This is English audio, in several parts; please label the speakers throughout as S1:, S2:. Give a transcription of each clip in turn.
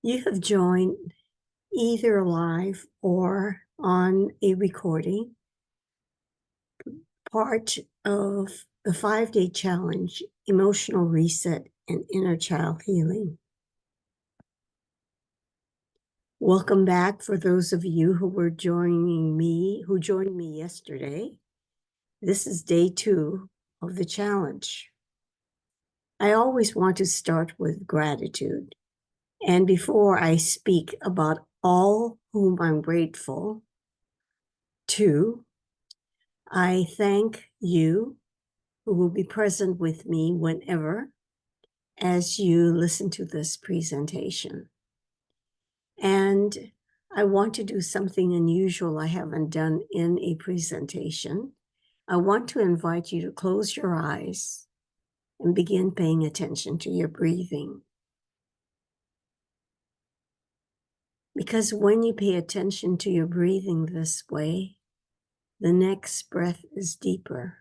S1: You have joined either live or on a recording part of the 5-day challenge, Emotional Reset and Inner Child Healing. Welcome back for those of you who joined me yesterday. This is day 2 of the challenge. I always want to start with gratitude. And before I speak about all whom I'm grateful to, I thank you who will be present with me whenever as you listen to this presentation. And I want to do something unusual I haven't done in a presentation. I want to invite you to close your eyes and begin paying attention to your breathing. Because when you pay attention to your breathing this way, the next breath is deeper.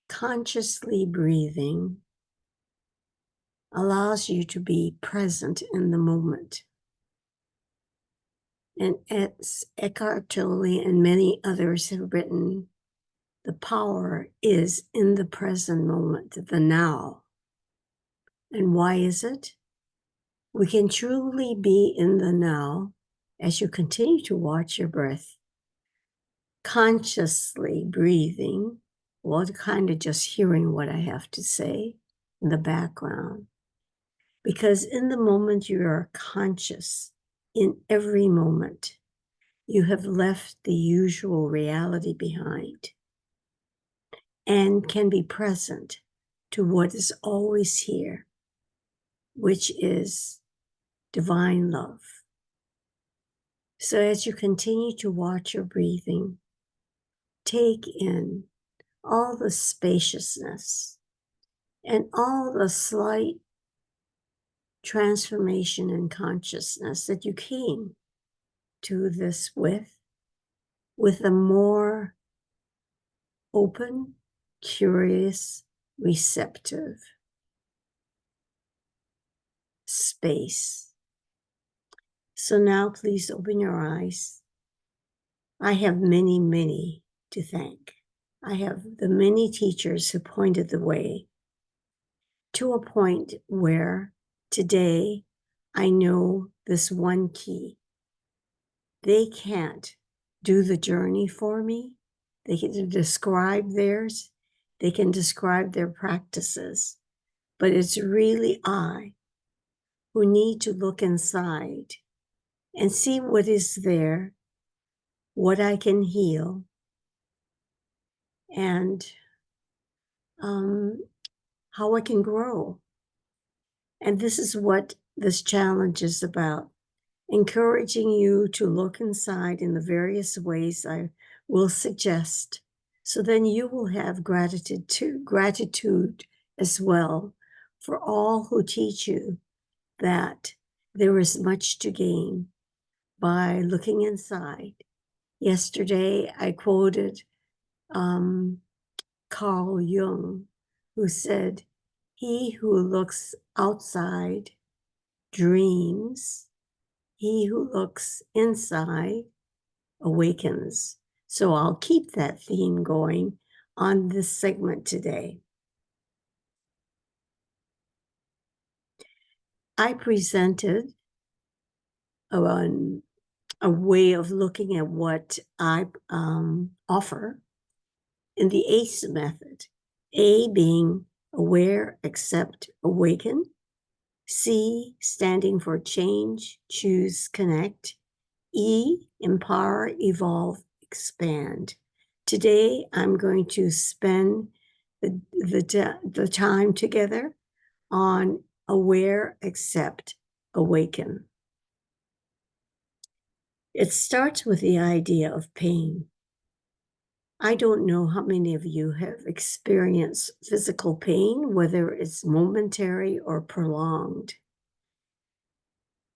S1: Consciously breathing allows you to be present in the moment. And as Eckhart Tolle and many others have written, the power is in the present moment, the now. And why is it? We can truly be in the now as you continue to watch your breath, consciously breathing, well, kind of just hearing what I have to say in the background. Because in the moment you are conscious, in every moment, you have left the usual reality behind and can be present to what is always here, which is divine love. So as you continue to watch your breathing, take in all the spaciousness and all the slight transformation in consciousness that you came to this with a more open, curious, receptive space. So now please open your eyes. I have many, many to thank. I have the many teachers who pointed the way to a point where today I know this one key. They can't do the journey for me. They can describe theirs. They can describe their practices. But it's really I who need to look inside and see what is there, what I can heal, and how I can grow. And this is what this challenge is about, encouraging you to look inside in the various ways I will suggest. So then you will have gratitude as well for all who teach you that there is much to gain by looking inside. Yesterday, I quoted Carl Jung, who said, "He who looks outside dreams. He who looks inside awakens." So I'll keep that theme going on this segment today. I presented a way of looking at what I offer in the ACE method. A being aware, accept, awaken. C standing for change, choose, connect. E, empower, evolve, expand. Today, I'm going to spend the time together on aware, accept, awaken. It starts with the idea of pain. I don't know how many of you have experienced physical pain, whether it's momentary or prolonged.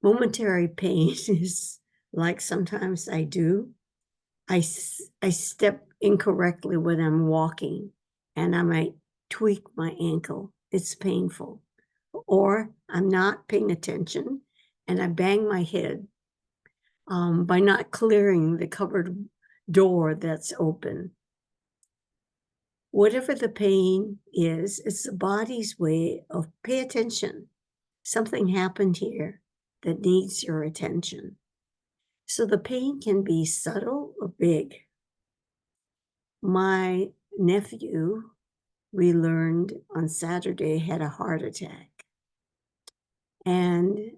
S1: Momentary pain is like sometimes I do. I step incorrectly when I'm walking and I might tweak my ankle. It's painful. or I'm not paying attention and I bang my head by not clearing the cupboard door that's open. Whatever the pain is, it's the body's way of pay attention. Something happened here that needs your attention. So the pain can be subtle or big. My nephew, we learned on Saturday, had a heart attack. And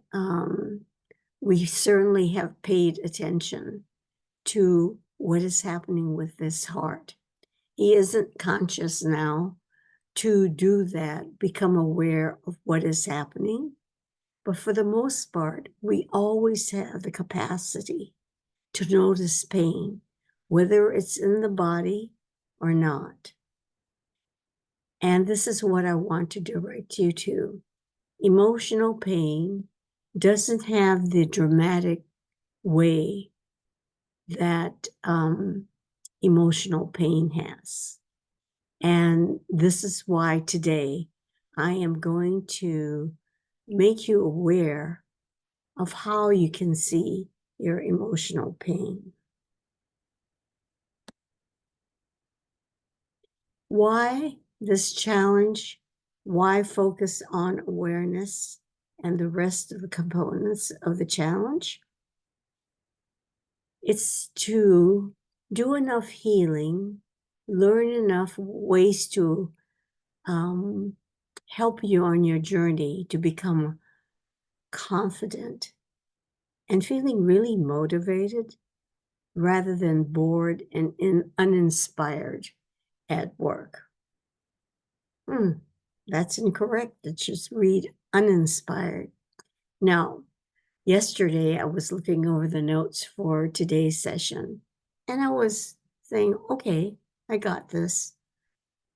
S1: we certainly have paid attention to what is happening with this heart. He isn't conscious now to do that, become aware of what is happening. But for the most part, we always have the capacity to notice pain, whether it's in the body or not. And this is what I want to direct you to. Emotional pain doesn't have the dramatic way that emotional pain has. And this is why today I am going to make you aware of how you can see your emotional pain. Why this challenge? Why focus on awareness and the rest of the components of the challenge? It's to do enough healing, learn enough ways to help you on your journey to become confident and feeling really motivated rather than bored and uninspired at work. That's incorrect. It should read uninspired. Now, yesterday I was looking over the notes for today's session and I was saying, okay, I got this.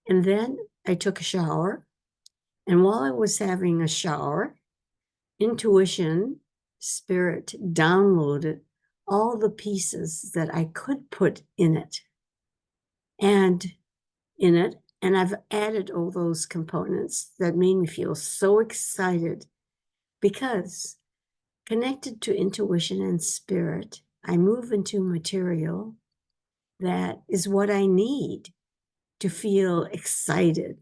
S1: And then I took a shower. And while I was having a shower, intuition, spirit downloaded all the pieces that I could put in it. And I've added all those components that made me feel so excited because connected to intuition and spirit, I move into material that is what I need to feel excited.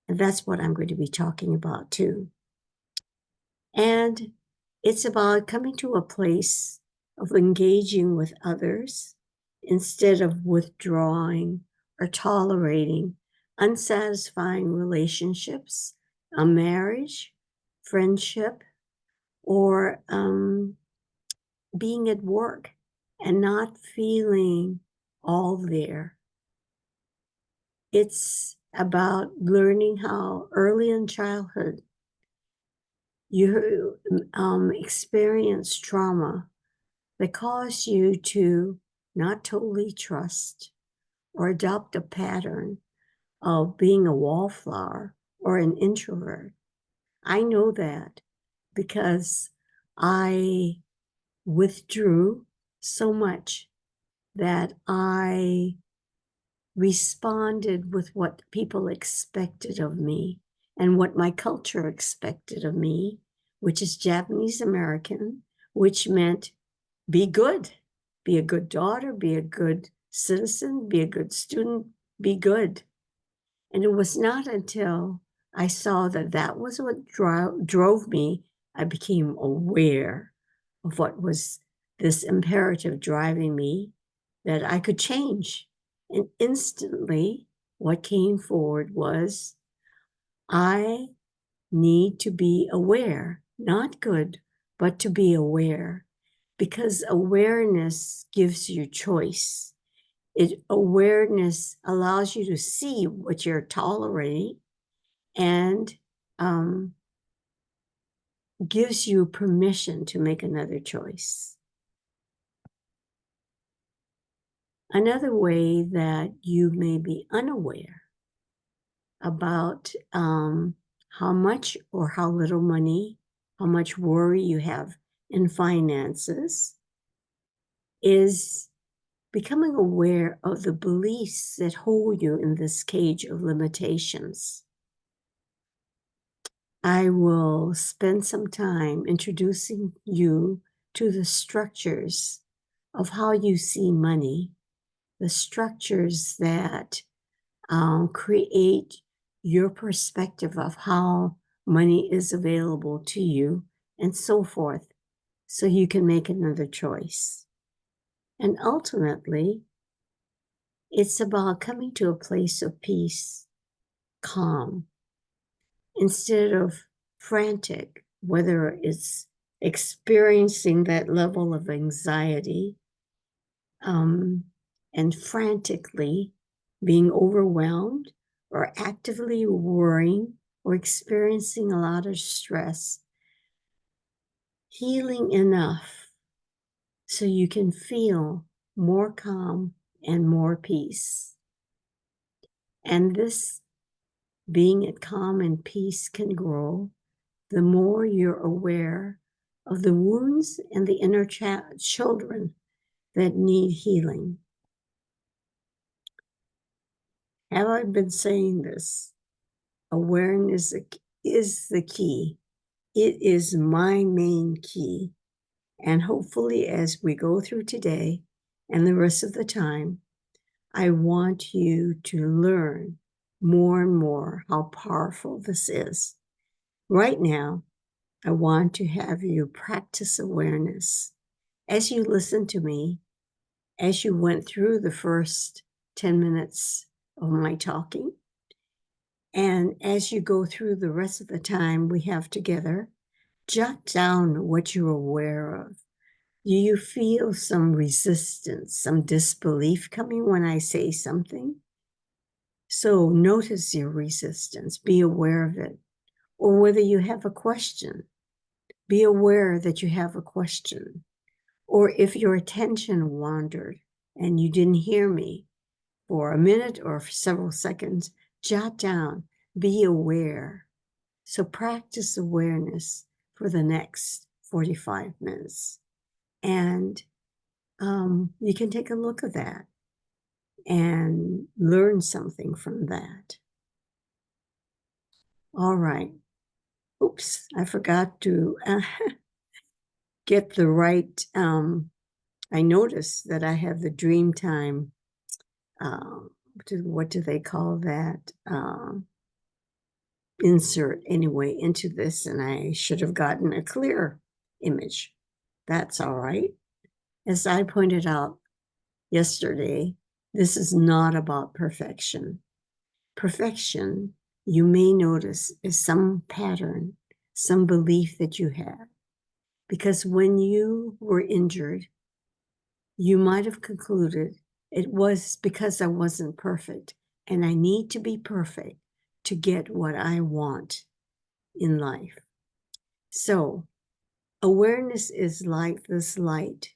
S1: And that's what I'm going to be talking about too. And it's about coming to a place of engaging with others instead of withdrawing or tolerating unsatisfying relationships, a marriage, friendship, or being at work and not feeling all there. It's about learning how early in childhood you experience trauma that cause you to not totally trust or adopt a pattern of being a wallflower or an introvert. I know that because I withdrew so much that I responded with what people expected of me and what my culture expected of me, which is Japanese American, which meant be good, be a good daughter, be a good citizen, be a good student, be good. And it was not until I saw that that was what drove me, I became aware of what was this imperative driving me, that I could change. And instantly, what came forward was, I need to be aware, not good, but to be aware, because awareness gives you choice. Awareness allows you to see what you're tolerating and gives you permission to make another choice. Another way that you may be unaware about how much or how little money, how much worry you have in finances is becoming aware of the beliefs that hold you in this cage of limitations. I will spend some time introducing you to the structures of how you see money, the structures that create your perspective of how money is available to you, and so forth, so you can make another choice. And ultimately, it's about coming to a place of peace, calm, instead of frantic, whether it's experiencing that level of anxiety and frantically being overwhelmed or actively worrying or experiencing a lot of stress, healing enough so you can feel more calm and more peace. And this being at calm and peace can grow the more you're aware of the wounds and the inner children that need healing. Have I been saying this? Awareness is the key. It is my main key. And hopefully, as we go through today and the rest of the time, I want you to learn more and more how powerful this is. Right now, I want to have you practice awareness. As you listen to me, as you went through the first 10 minutes of my talking, and as you go through the rest of the time we have together, jot down what you're aware of. Do you feel some resistance, some disbelief coming when I say something? So notice your resistance, be aware of it. Or whether you have a question, be aware that you have a question. Or if your attention wandered and you didn't hear me for a minute or for several seconds, jot down, be aware. So practice awareness for the next 45 minutes. And you can take a look at that and learn something from that. All right. Oops, I forgot to get the right. I noticed that I have the dream time. What do they call that? Insert anyway into this, and I should have gotten a clear image. That's all right. As I pointed out yesterday, this is not about perfection. Perfection, you may notice, is some pattern, some belief that you have. Because when you were injured, you might have concluded it was because I wasn't perfect, and I need to be perfect to get what I want in life. So, awareness is like this light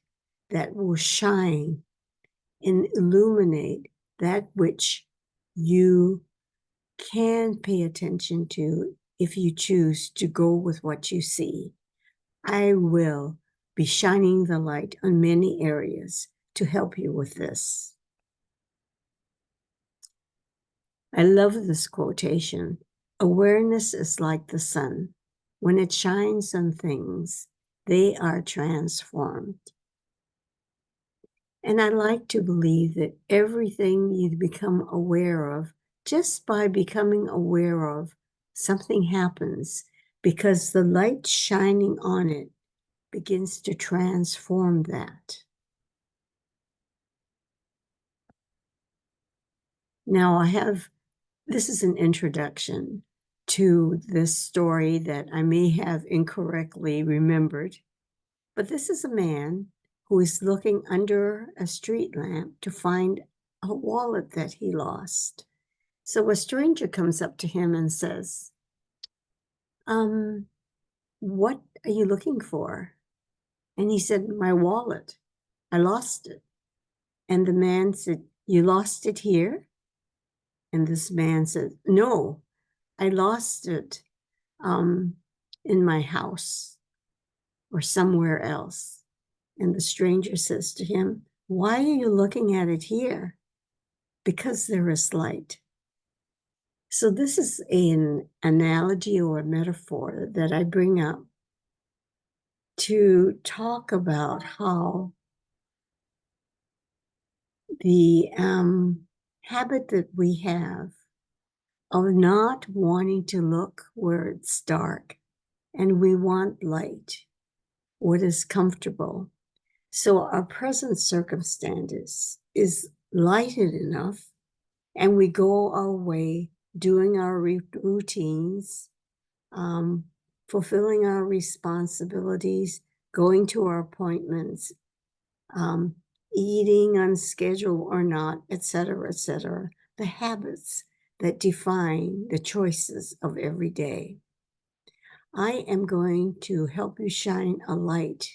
S1: that will shine and illuminate that which you can pay attention to if you choose to go with what you see. I will be shining the light on many areas to help you with this. I love this quotation. Awareness is like the sun. When it shines on things, they are transformed. And I like to believe that everything you become aware of, just by becoming aware of, something happens because the light shining on it begins to transform that. Now this is an introduction to this story that I may have incorrectly remembered, but this is a man who is looking under a street lamp to find a wallet that he lost. So a stranger comes up to him and says, what are you looking for? And he said, my wallet. I lost it. And the man said, you lost it here? And this man said, no, I lost it in my house or somewhere else. And the stranger says to him, why are you looking at it here? Because there is light. So this is an analogy or a metaphor that I bring up to talk about how the habit that we have of not wanting to look where it's dark and we want light, what is comfortable. So our present circumstances is lighted enough and we go our way doing our routines, fulfilling our responsibilities, going to our appointments, um, eating on schedule or not, etc., etc. The habits that define the choices of every day. I am going to help you shine a light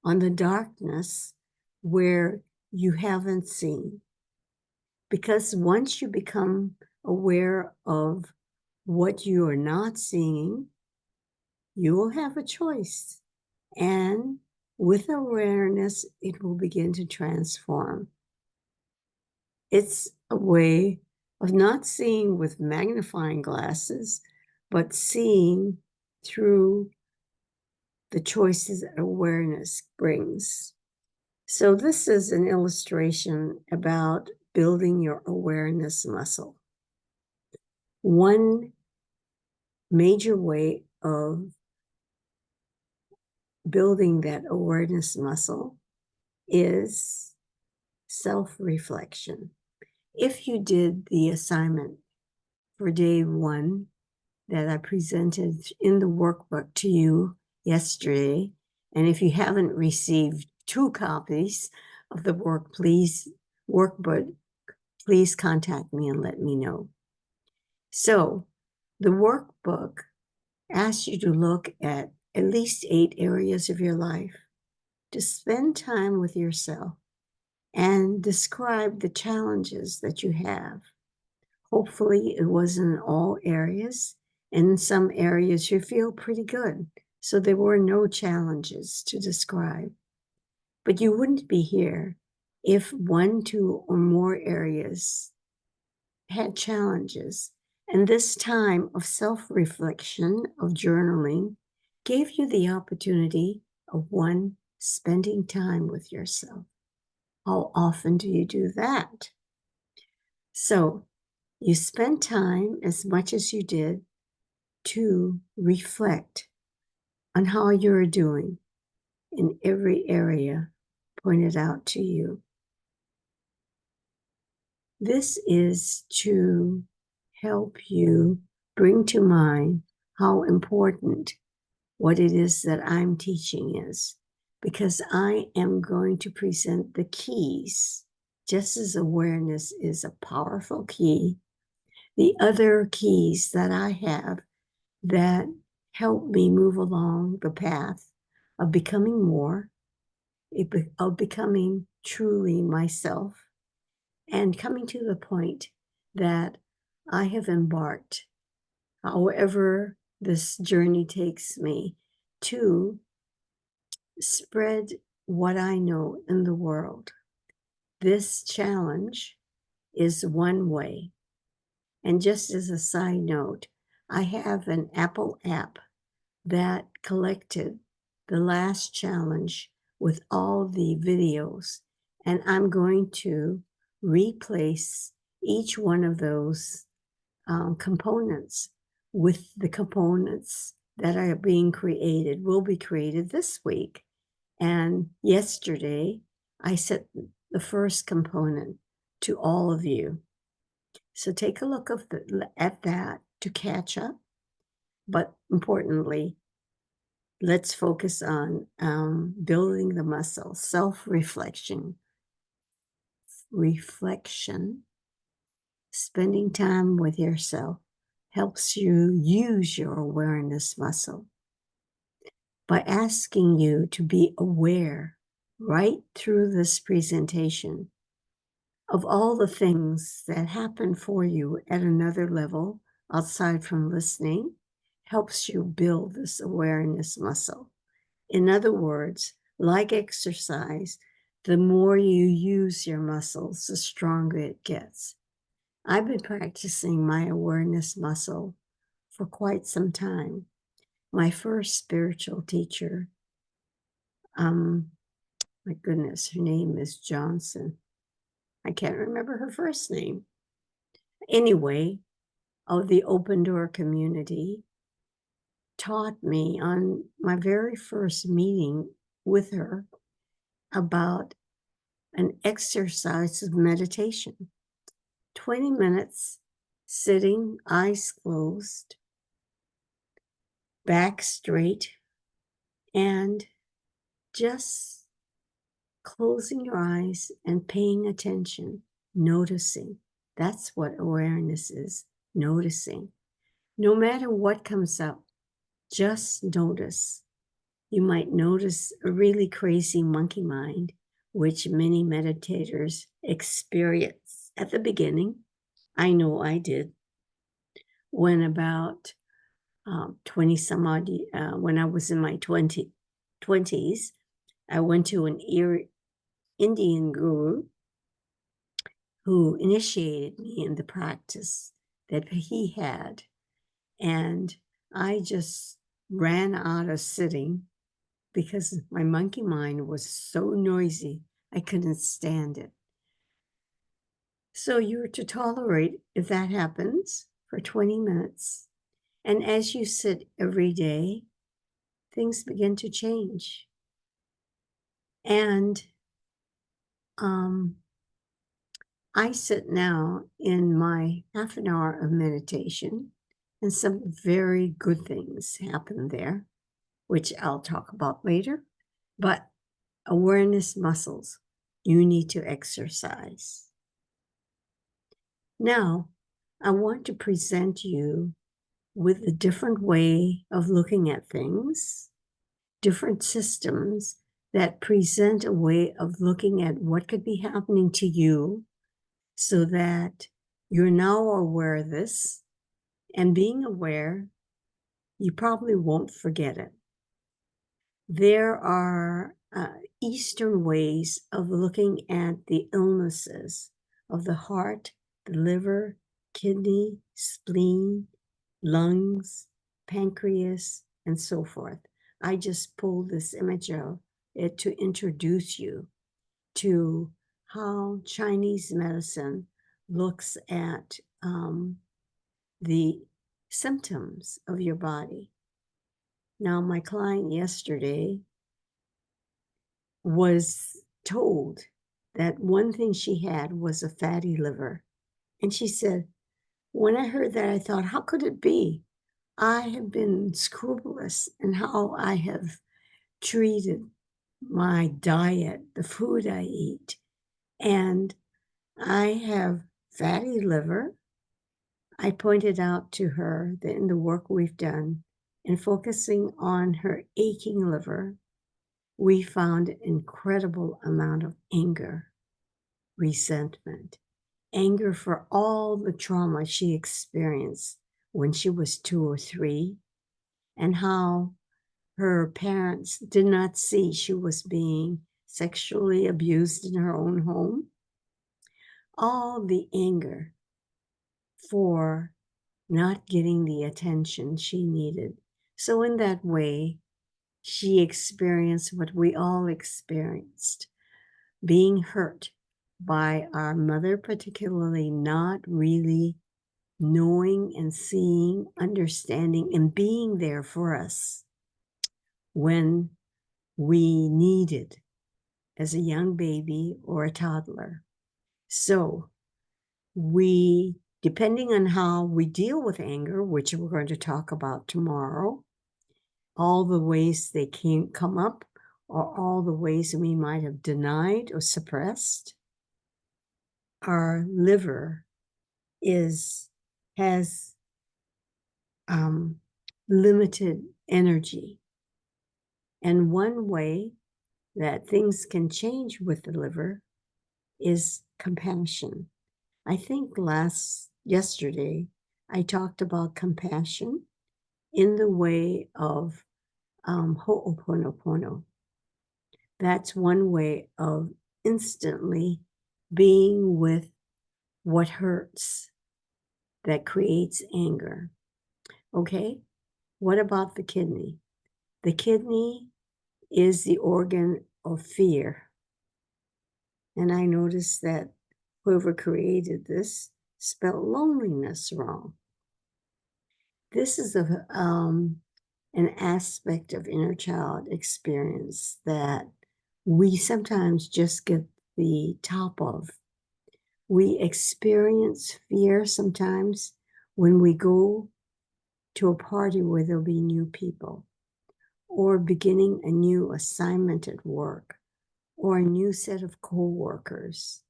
S1: on the darkness where you haven't seen. Because once you become aware of what you are not seeing, you will have a choice. And with awareness, it will begin to transform. It's a way of not seeing with magnifying glasses, but seeing through the choices that awareness brings. So this is an illustration about building your awareness muscle. One major way of building that awareness muscle is self-reflection. If you did the assignment for day 1 that I presented in the workbook to you yesterday, and if you haven't received 2 copies of the workbook, please contact me and let me know. So the workbook asks you to look at least 8 areas of your life, to spend time with yourself and describe the challenges that you have. Hopefully it wasn't in all areas, and in some areas you feel pretty good. So there were no challenges to describe. But you wouldn't be here if 1, 2, or more areas had challenges. And this time of self-reflection, of journaling, gave you the opportunity of 1, spending time with yourself. How often do you do that? So you spend time as much as you did to reflect on how you're doing in every area pointed out to you. This is to help you bring to mind how important what it is that I'm teaching is, because I am going to present the keys. Just as awareness is a powerful key, the other keys that I have that help me move along the path of becoming more, of becoming truly myself, and coming to the point that I have embarked, however this journey takes me, to spread what I know in the world. This challenge is one way. And just as a side note, I have an Apple app that collected the last challenge with all the videos, and I'm going to replace each one of those components with the components that are being created, will be created this week. And yesterday, I sent the first component to all of you. So take a look at that to catch up. But importantly, let's focus on building the muscle, self-reflection, spending time with yourself helps you use your awareness muscle by asking you to be aware right through this presentation of all the things that happen for you at another level outside from listening, helps you build this awareness muscle. In other words, like exercise, the more you use your muscles, the stronger it gets. I've been practicing my awareness muscle for quite some time. My first spiritual teacher, my goodness, her name is Johnson. I can't remember her first name. Anyway, of the Open Door community, taught me on my very first meeting with her about an exercise of meditation. 20 minutes sitting, eyes closed, back straight, and just closing your eyes and paying attention, noticing. That's what awareness is, noticing. No matter what comes up, just notice. You might notice a really crazy monkey mind, which many meditators experience at the beginning. I know I did. When about 20 some odd, when I was in my 20s, I went to an Indian guru who initiated me in the practice that he had. And I just ran out of sitting because my monkey mind was so noisy, I couldn't stand it. So you're to tolerate if that happens for 20 minutes. And as you sit every day, things begin to change. And I sit now in my half an hour of meditation, and some very good things happen there, which I'll talk about later. But awareness muscles, you need to exercise. Now, I want to present you with a different way of looking at things, different systems that present a way of looking at what could be happening to you so that you're now aware of this, and being aware, you probably won't forget it. There are Eastern ways of looking at the illnesses of the heart, the liver, kidney, spleen, lungs, pancreas, and so forth. I just pulled this image of it to introduce you to how Chinese medicine looks at the symptoms of your body. Now, my client yesterday was told that one thing she had was a fatty liver. And she said, when I heard that, I thought, how could it be? I have been scrupulous in how I have treated my diet, the food I eat, and I have fatty liver. I pointed out to her that in the work we've done in focusing on her aching liver, we found an incredible amount of anger, resentment, anger for all the trauma she experienced when she was 2 or 3, and how her parents did not see she was being sexually abused in her own home. All the anger for not getting the attention she needed. So in that way, she experienced what we all experienced, being hurt by our mother, particularly not really knowing and seeing, understanding, and being there for us when we needed as a young baby or a toddler. So we, depending on how we deal with anger, which we're going to talk about tomorrow, all the ways they can come up, or all the ways we might have denied or suppressed, our liver has limited energy. And one way that things can change with the liver is compassion. I think yesterday, I talked about compassion in the way of Ho'oponopono. That's one way of instantly being with what hurts that creates anger. Okay, what about the kidney? The kidney is the organ of fear. And I noticed that whoever created this spelled loneliness wrong. This is an aspect of inner child experience that we sometimes just get the top of. We experience fear sometimes when we go to a party where there'll be new people, or beginning a new assignment at work, or a new set of coworkers,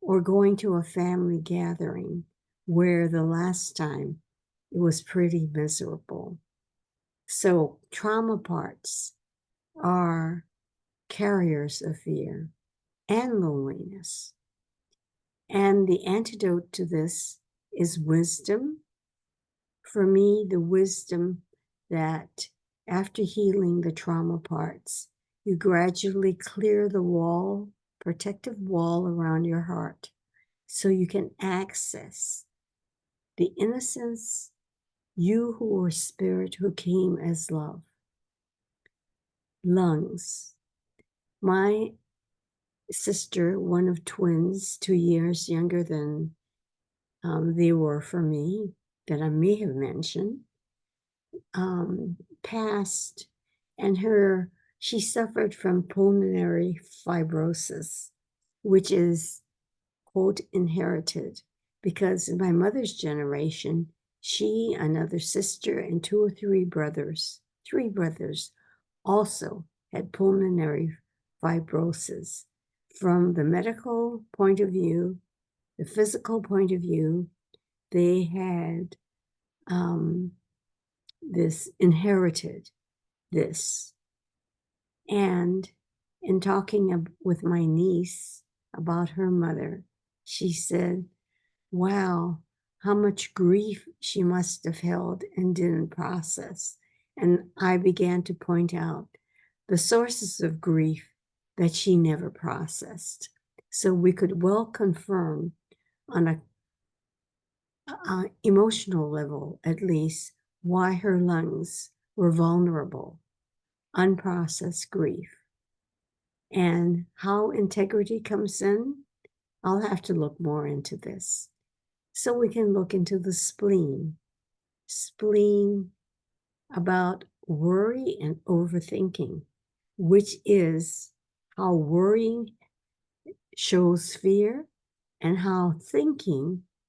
S1: or going to a family gathering where the last time it was pretty miserable. So trauma parts are carriers of fear and loneliness. And the antidote to this is wisdom. For me, the wisdom that after healing the trauma parts, you gradually clear the wall, protective wall around your heart, so you can access the innocence, you who are spirit who came as love. Lungs. My sister, one of twins, 2 years younger than they were for me, that I may have mentioned, passed, and she suffered from pulmonary fibrosis, which is, quote, inherited, because in my mother's generation, she, another sister, and 2 or 3 brothers, also had pulmonary fibrosis. From the medical point of view, the physical point of view, they had inherited this. And in talking with my niece about her mother, she said, wow, how much grief she must have held and didn't process. And I began to point out the sources of grief that she never processed. So we could well confirm on a emotional level, at least, why her lungs were vulnerable, unprocessed grief. And how integrity comes in, I'll have to look more into this. So we can look into the spleen. Spleen about worry and overthinking, which is how worrying shows fear and how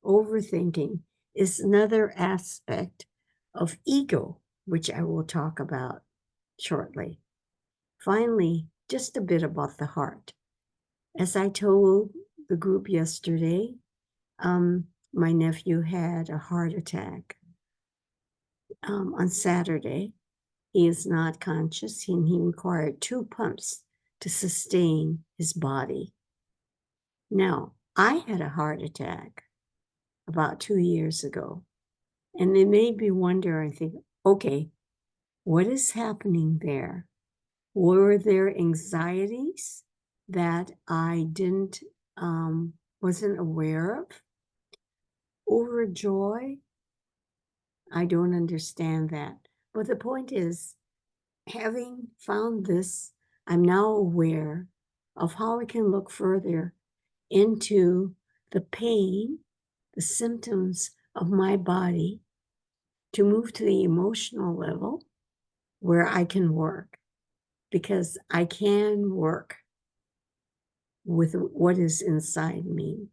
S1: overthinking, is another aspect of ego, which I will talk about shortly. Finally, just a bit about the heart. As I told the group yesterday, my nephew had a heart attack on Saturday. He is not conscious, and he required 2 pumps to sustain his body. Now, I had a heart attack about 2 years ago, and it made me wonder, I think, okay, what is happening there? Were there anxieties that I wasn't aware of? Overjoy? I don't understand that. But the point is, having found this, I'm now aware of how I can look further into the pain, the symptoms of my body, to move to the emotional level where I can work, because I can work with what is inside me,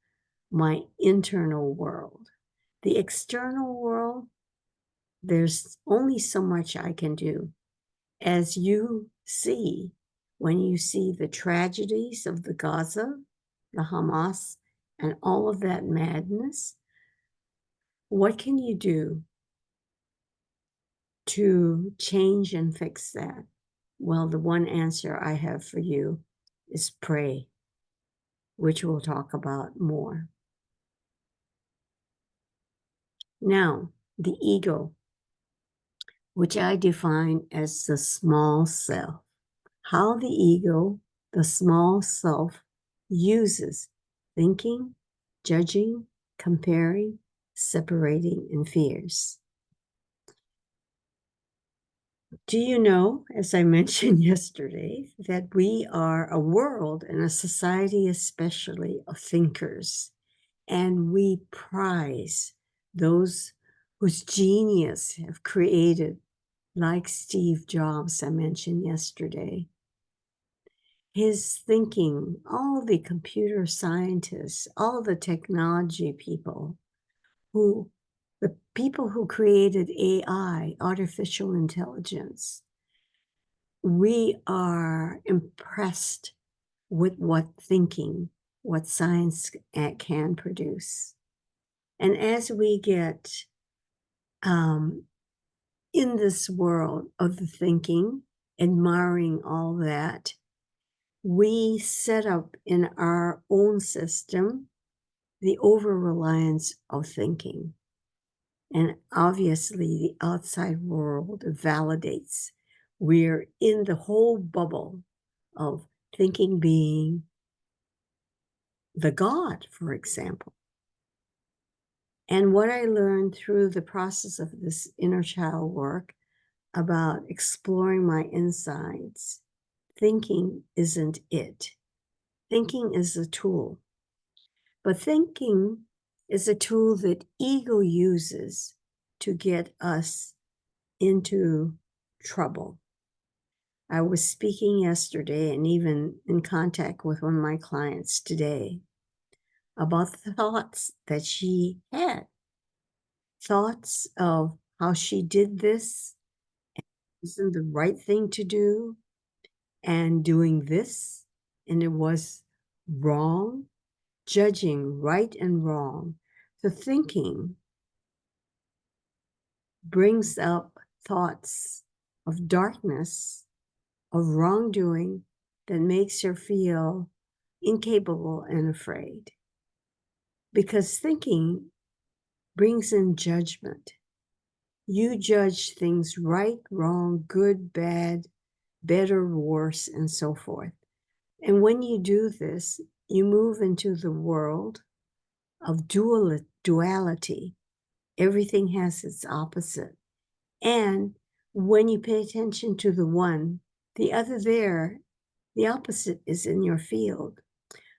S1: my internal world. The external world, there's only so much I can do. As you see, when you see the tragedies of the Gaza, the Hamas, and all of that madness, what can you do to change and fix that? Well, the one answer I have for you is pray, which we'll talk about more. Now, the ego, which I define as the small self. How the ego, the small self, uses thinking, judging, comparing, separating, and fears. Do you know, as I mentioned yesterday, that we are a world and a society especially of thinkers, and we prize those whose genius have created, like Steve Jobs, I mentioned yesterday. His thinking, all the computer scientists, all the technology people, the people who created AI, artificial intelligence, we are impressed with what science can produce. And as we get in this world of the thinking, admiring all that, we set up in our own system the over-reliance of thinking. And obviously, the outside world validates. We're in the whole bubble of thinking being the God, for example. And what I learned through the process of this inner child work about exploring my insides, thinking isn't it. Thinking is a tool. But thinking is a tool that ego uses to get us into trouble. I was speaking yesterday and even in contact with one of my clients today about the thoughts that she had. Thoughts of how she did this isn't the right thing to do, and doing this, and it was wrong, judging right and wrong. The thinking brings up thoughts of darkness, of wrongdoing that makes her feel incapable and afraid. Because thinking brings in judgment. You judge things right, wrong, good, bad, better, worse, and so forth. And when you do this, you move into the world of duality. Everything has its opposite. And when you pay attention to the one, the other there, the opposite is in your field.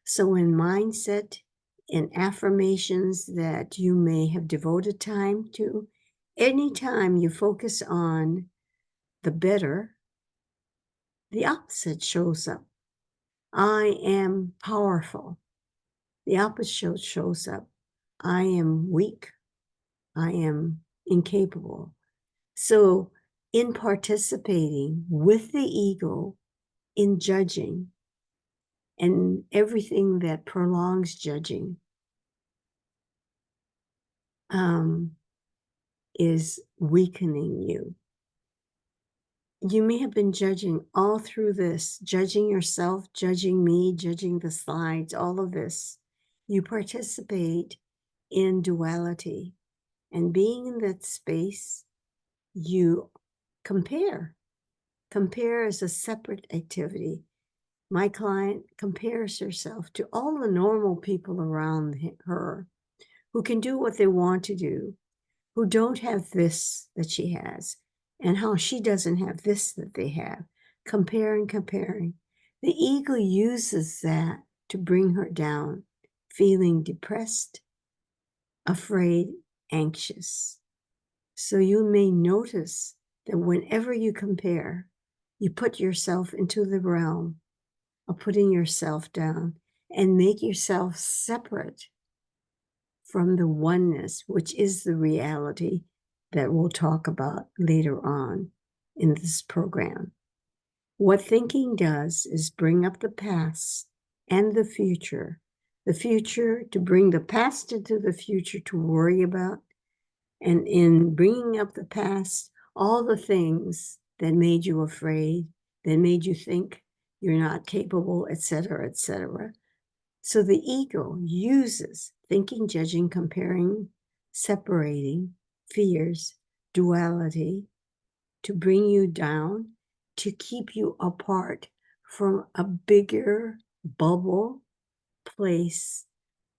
S1: So in mindset, in affirmations that you may have devoted time to, anytime you focus on the better, the opposite shows up. I am powerful. The opposite shows up. I am weak. I am incapable. So in participating with the ego in judging and everything that prolongs judging is weakening you. You may have been judging all through this, judging yourself, judging me, judging the slides, all of this. You participate in duality. And being in that space, you compare. Compare is a separate activity. My client compares herself to all the normal people around her who can do what they want to do, who don't have this that she has, and how she doesn't have this that they have. Comparing. The ego uses that to bring her down, feeling depressed, afraid, anxious. So you may notice that whenever you compare, you put yourself into the realm of putting yourself down and make yourself separate from the oneness, which is the reality that we'll talk about later on in this program. What thinking does is bring up the past and the future to bring the past into the future to worry about, and in bringing up the past, all the things that made you afraid, that made you think you're not capable, etc., etc. So the ego uses thinking, judging, comparing, separating, fears, duality to bring you down, to keep you apart from a bigger bubble place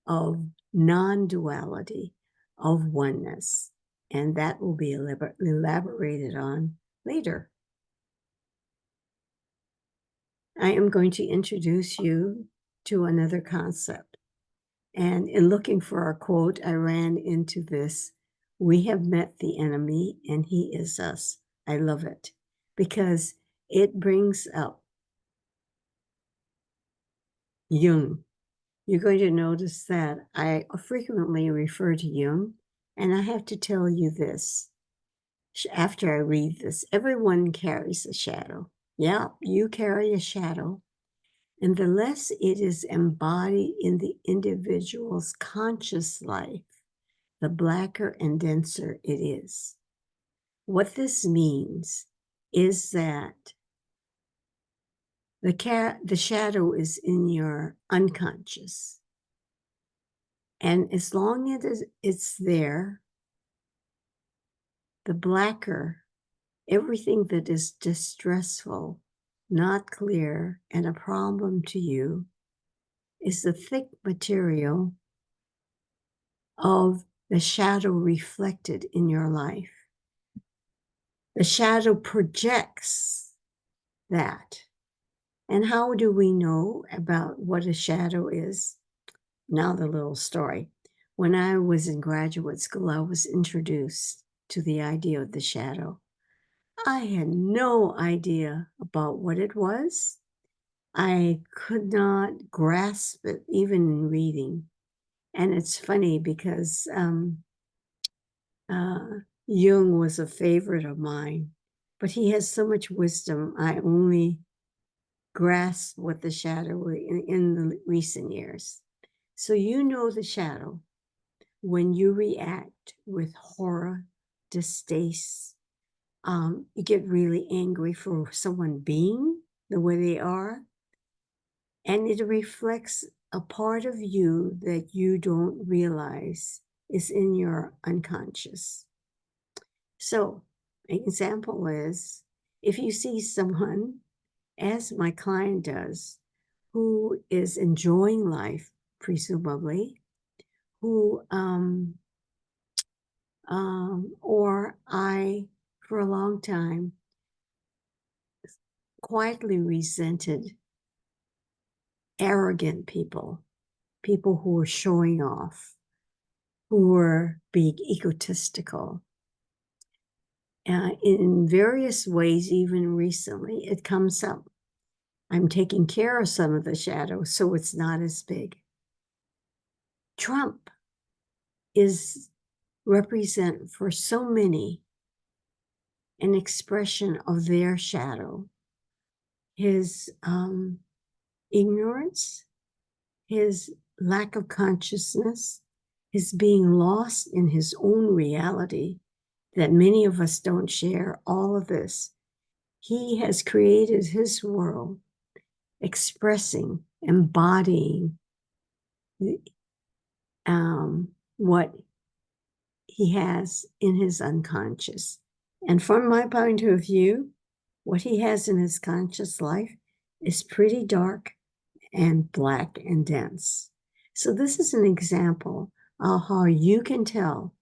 S1: of non-duality, of oneness. And that will be elaborated on later. I am going to introduce you to another concept. And in looking for our quote, I ran into this: "We have met the enemy and he is us." I love it because it brings up Jung. You're going to notice that I frequently refer to Jung, and I have to tell you this. After I read this, everyone carries a shadow. Yeah, you carry a shadow. And the less it is embodied in the individual's conscious life, the blacker and denser it is. What this means is that the shadow is in your unconscious. And as long as it's there, the blacker, everything that is distressful, not clear, and a problem to you is the thick material of the shadow reflected in your life. The shadow projects that. And how do we know about what a shadow is? Now, the little story. When I was in graduate school, I was introduced to the idea of the shadow. I had no idea about what it was. I could not grasp it, even in reading. And it's funny because Jung was a favorite of mine, but he has so much wisdom. I only grasp what the shadow in the recent years. So you know the shadow when you react with horror, distaste. You get really angry for someone being the way they are, and it reflects a part of you that you don't realize is in your unconscious. So, an example is if you see someone, as my client does, who is enjoying life, presumably, who, or I, for a long time, quietly resented arrogant people, people who were showing off, who were being egotistical. In various ways, even recently, it comes up. I'm taking care of some of the shadows, so it's not as big. Trump is represent for so many an expression of their shadow. His ignorance, his lack of consciousness, his being lost in his own reality that many of us don't share, all of this. He has created his world expressing, embodying what he has in his unconscious. And from my point of view, what he has in his conscious life is pretty dark and black and dense. So this is an example of how you can tell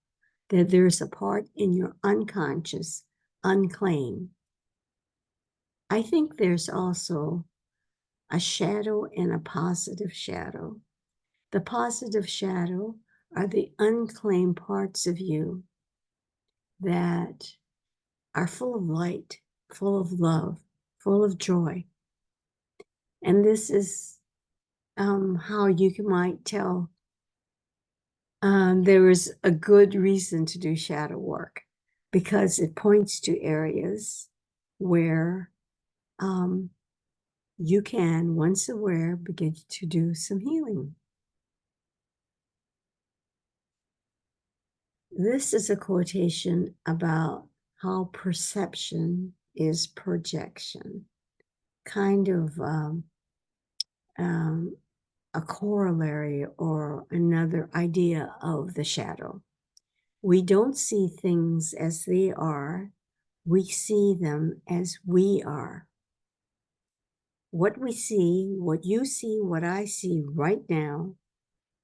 S1: that there's a part in your unconscious unclaimed. I think there's also a shadow and a positive shadow. The positive shadow are the unclaimed parts of you that are full of light, full of love, full of joy. And this is how you might tell there is a good reason to do shadow work, because it points to areas where you can, once aware, begin to do some healing. This is a quotation about how perception is projection, kind of a corollary or another idea of the shadow. We don't see things as they are, we see them as we are. What we see, what you see, what I see right now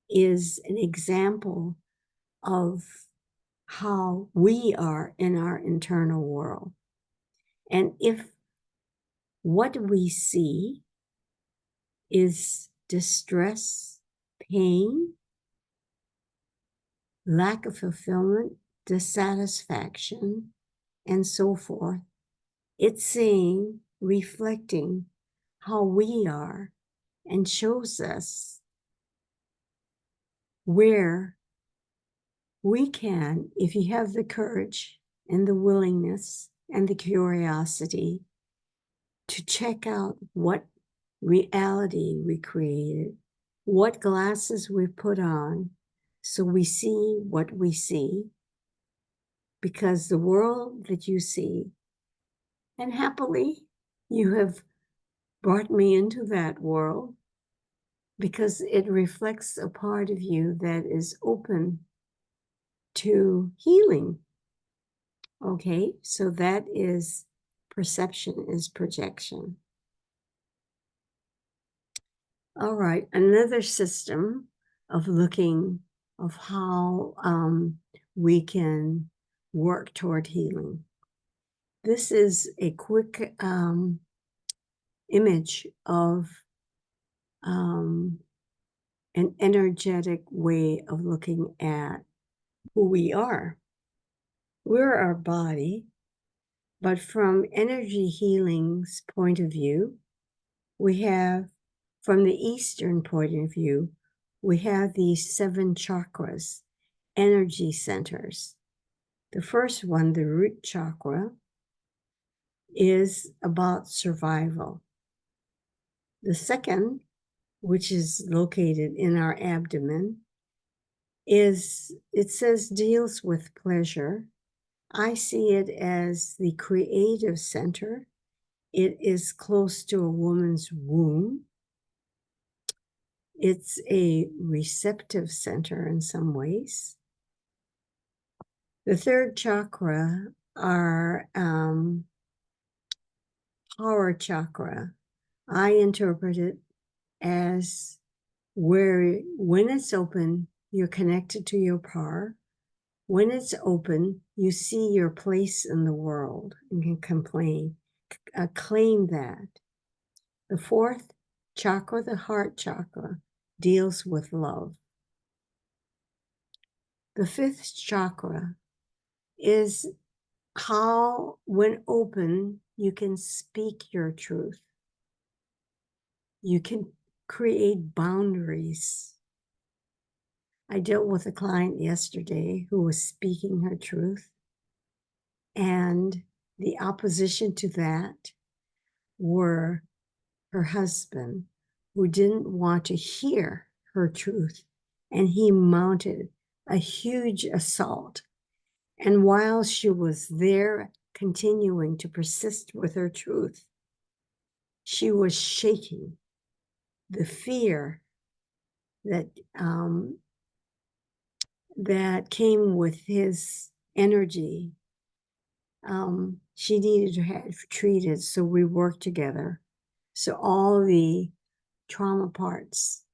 S1: is an example of how we are in our internal world. And if what we see is distress, pain, lack of fulfillment, dissatisfaction, and so forth, it's saying, reflecting how we are, and shows us where we can, if you have the courage and the willingness and the curiosity to check out what reality we created, what glasses we put on, so we see what we see, because the world that you see, and happily you have brought me into that world, because it reflects a part of you that is open to healing. Okay, so that is perception is projection. All right, another system of looking of how we can work toward healing. This is a quick image of an energetic way of looking at who we are. We're our body, but from energy healing's point of view, we have, from the Eastern point of view, we have these 7 chakras, energy centers. The first one, the root chakra, is about survival. The second, which is located in our abdomen, it says deals with pleasure. I see it as the creative center. It is close to a woman's womb. It's a receptive center in some ways. The third chakra, our power chakra, I interpret it as where, when it's open, you're connected to your power. When it's open, you see your place in the world and can claim that. The fourth chakra, the heart chakra, deals with love. The fifth chakra is how, when open, you can speak your truth. You can create boundaries. I dealt with a client yesterday who was speaking her truth, and the opposition to that were her husband, who didn't want to hear her truth, and he mounted a huge assault. And while she was there continuing to persist with her truth, she was shaking. The fear that that came with his energy, she needed to have treated, so we worked together. So all the trauma parts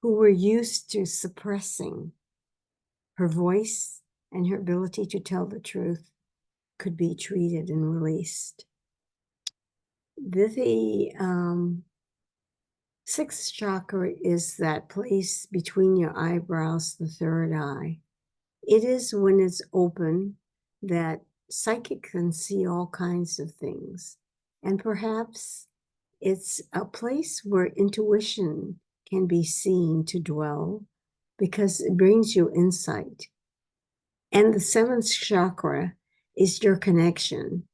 S1: who were used to suppressing her voice and her ability to tell the truth could be treated and released. The sixth chakra is that place between your eyebrows, the third eye. It is when it's open that psychic can see all kinds of things. And perhaps it's a place where intuition can be seen to dwell, because it brings you insight. And the seventh chakra is your connection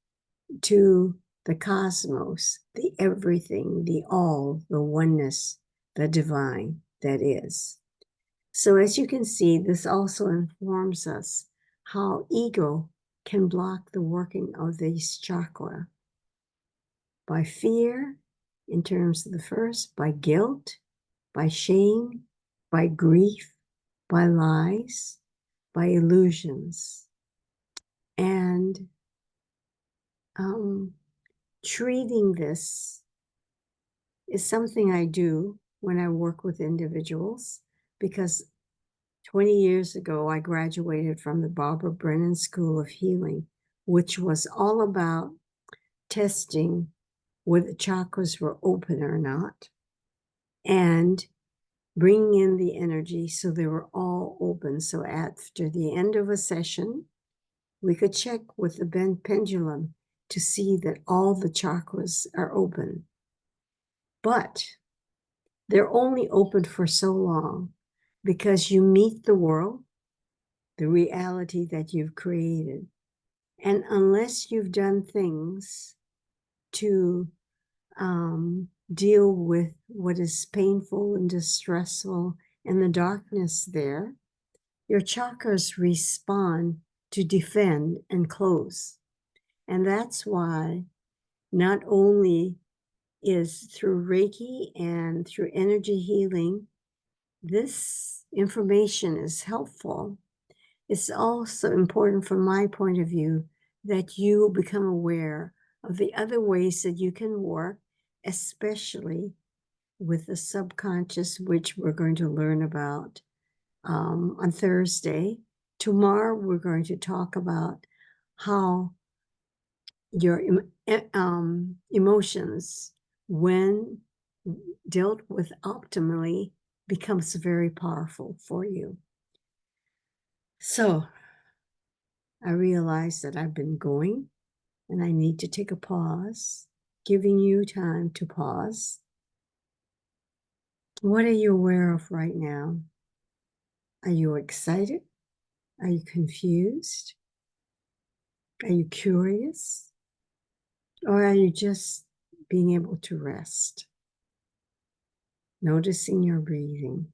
S1: to the cosmos, the everything, the all, the oneness, the divine that is. So as you can see, this also informs us how ego can block the working of these chakra by fear, in terms of the first, by guilt, by shame, by grief, by lies, by illusions. And treating this is something I do when I work with individuals, because 20 years ago, I graduated from the Barbara Brennan School of Healing, which was all about testing whether chakras were open or not and bringing in the energy so they were all open. So after the end of a session, we could check with the pendulum to see that all the chakras are open. But they're only open for so long because you meet the world, the reality that you've created. And unless you've done things to deal with what is painful and distressful and the darkness there, your chakras respond to defend and close. And that's why not only is through Reiki and through energy healing, this information is helpful. It's also important from my point of view that you become aware of the other ways that you can work, especially with the subconscious, which we're going to learn about on Thursday. Tomorrow, we're going to talk about how your emotions, when dealt with optimally, becomes very powerful for you. So I realize that I've been going and I need to take a pause, giving you time to pause. What are you aware of right now? Are you excited? Are you confused? Are you curious? Or are you just being able to rest? Noticing your breathing,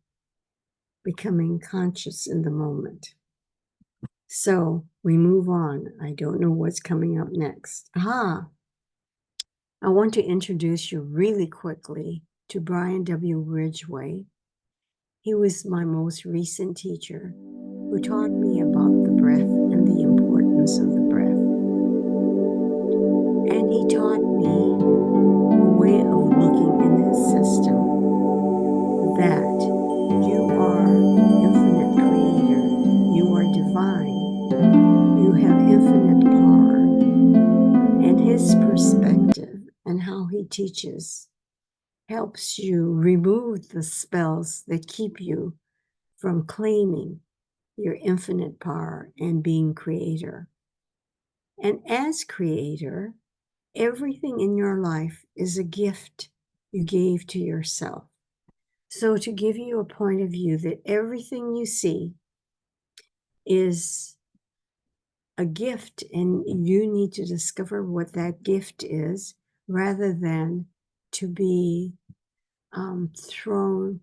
S1: becoming conscious in the moment. So we move on. I don't know what's coming up next. I want to introduce you really quickly to Brian W. Ridgway. He was my most recent teacher who taught me about the breath and the importance of the breath. And he taught me a way of looking in his system that you are infinite creator, you are divine, you have infinite power. And his perspective and how he teaches helps you remove the spells that keep you from claiming your infinite power and being creator. And as creator, everything in your life is a gift you gave to yourself. So to give you a point of view that everything you see is a gift and you need to discover what that gift is rather than to be thrown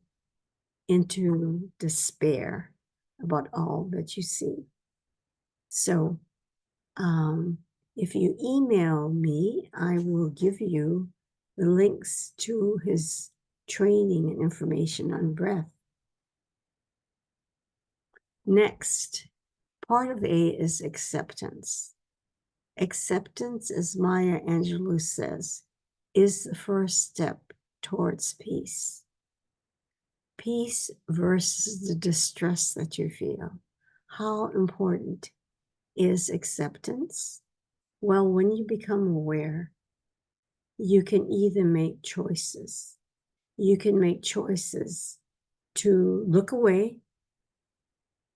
S1: into despair about all that you see. So if you email me, I will give you the links to his training and information on breath. Next, part of A is acceptance. Acceptance, as Maya Angelou says, is the first step towards peace. Peace versus the distress that you feel. How important is acceptance? Well, when you become aware, you can either make choices. You can make choices to look away,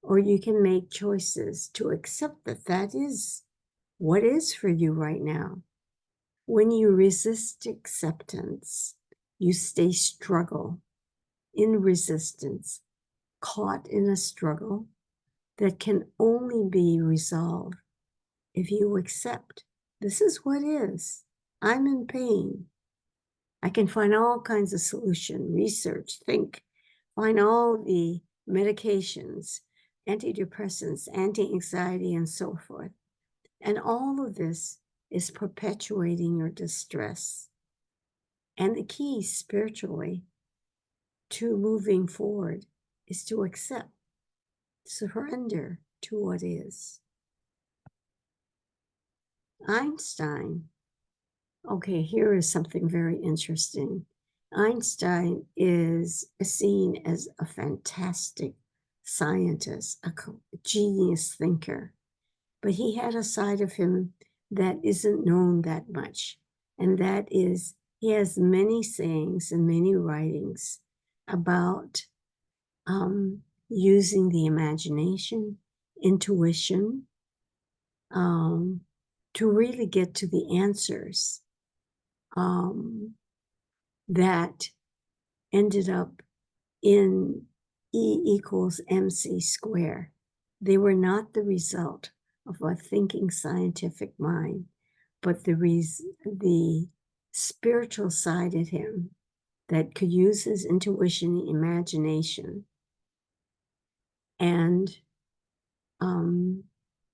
S1: or you can make choices to accept that that is what is for you right now. When you resist acceptance, you stay in resistance, caught in a struggle that can only be resolved if you accept this is what is. I'm in pain. I can find all kinds of solution, research, think, find all the medications, antidepressants, anti-anxiety, and so forth. And all of this is perpetuating your distress. And the key spiritually to moving forward is to accept, surrender to what is. Einstein, okay, here is something very interesting. Einstein is seen as a fantastic scientist, a genius thinker, but he had a side of him that isn't known that much. And that is, he has many sayings and many writings about using the imagination, intuition, to really get to the answers that ended up in E=mc². They were not the result of a thinking scientific mind, but the spiritual side of him that could use his intuition and imagination and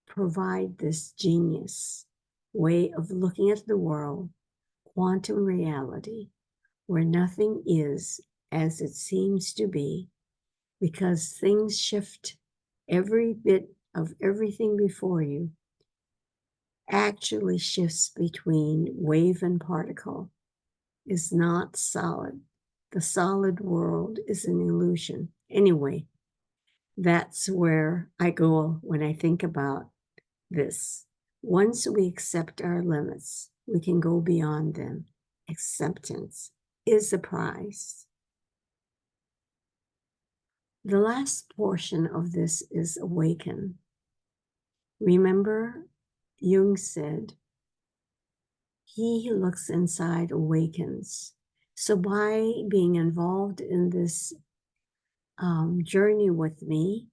S1: provide this genius way of looking at the world, quantum reality, where nothing is as it seems to be, because things shift. Every bit of everything before you actually shifts between wave and particle, is not solid. The solid world is an illusion. Anyway, that's where I go when I think about this. Once we accept our limits, we can go beyond them. Acceptance is the prize. The last portion of this is awaken. Remember, Jung said, he who looks inside awakens. So by being involved in this journey with me,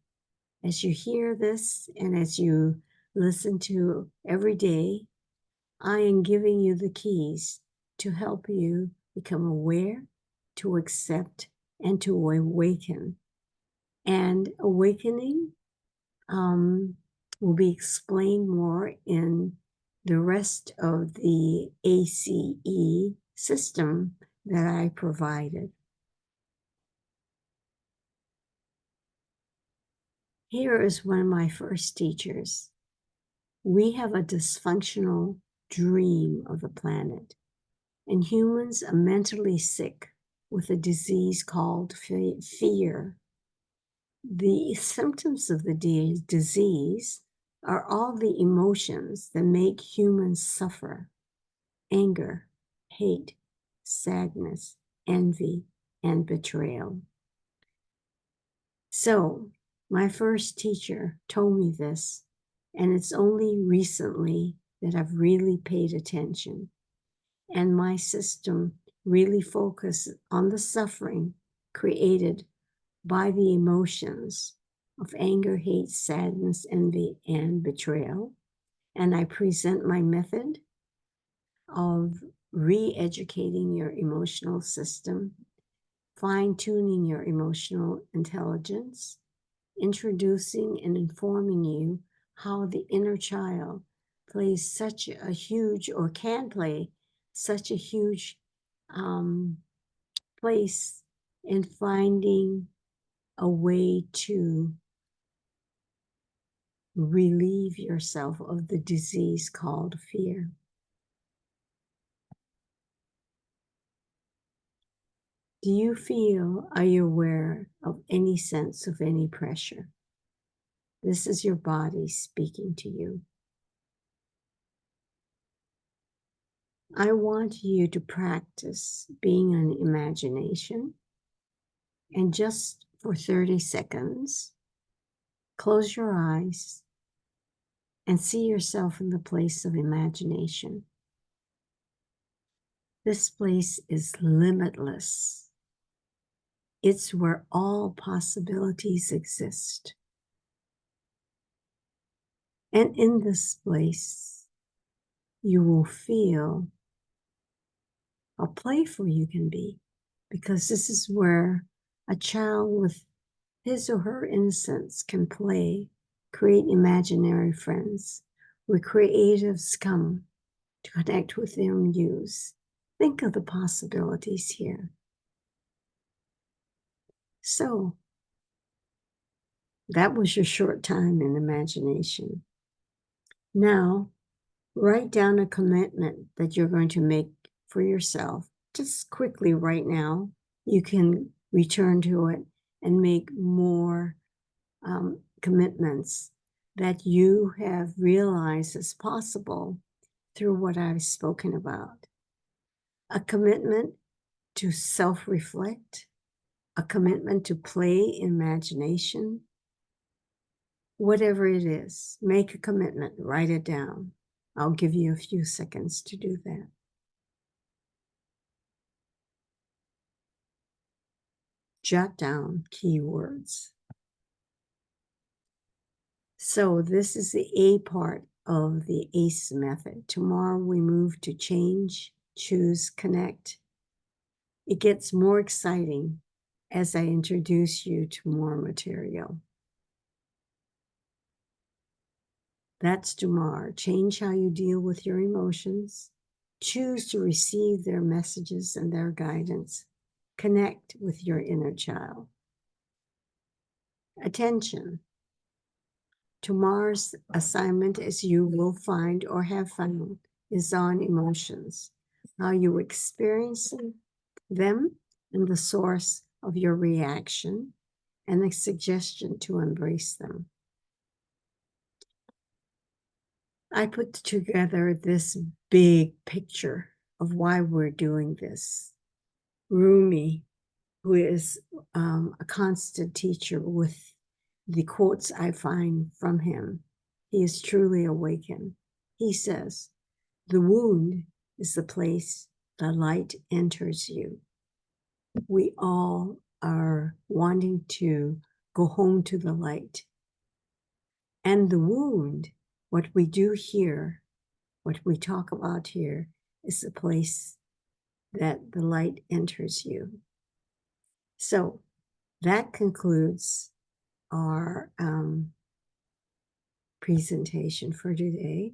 S1: as you hear this and as you listen to every day, I am giving you the keys to help you become aware, to accept, and to awaken. And awakening will be explained more in the rest of the ACE system that I provided. Here is one of my first teachers. We have a dysfunctional dream of the planet, and humans are mentally sick with a disease called fear. The symptoms of the disease are all the emotions that make humans suffer: anger, hate, sadness, envy, and betrayal. So, my first teacher told me this, and it's only recently that I've really paid attention. And my system really focused on the suffering created by the emotions of anger, hate, sadness, envy, and betrayal. And I present my method of re-educating your emotional system, fine-tuning your emotional intelligence, introducing and informing you how the inner child plays such a huge, or can play such a huge place in finding a way to relieve yourself of the disease called fear. Do you feel, are you aware of any sense of any pressure? This is your body speaking to you. I want you to practice being in imagination, and just for 30 seconds, close your eyes and see yourself in the place of imagination. This place is limitless. It's where all possibilities exist. And in this place, you will feel how playful you can be, because this is where a child with his or her innocence can play, create imaginary friends, where creatives come to connect with their muse. Think of the possibilities here. So, that was your short time in imagination. Now, write down a commitment that you're going to make for yourself. Just quickly right now, you can return to it and make more commitments that you have realized is possible through what I've spoken about. A commitment to self-reflect, a commitment to play imagination, whatever it is, make a commitment, write it down. I'll give you a few seconds to do that. Jot down keywords. So this is the A part of the ACE method. Tomorrow we move to change, choose, connect. It gets more exciting as I introduce you to more material. That's tomorrow. Change how you deal with your emotions. Choose to receive their messages and their guidance. Connect with your inner child. Attention. Tomorrow's assignment, as you will find or have found, is on emotions, how you experience them and the source of your reaction, and a suggestion to embrace them. I put together this big picture of why we're doing this. Rumi, who is a constant teacher with the quotes I find from him, he is truly awakened. He says, the wound is the place the light enters you. We all are wanting to go home to the light. And the wound, what we do here, what we talk about here, is the place that the light enters you. So that concludes our presentation for today.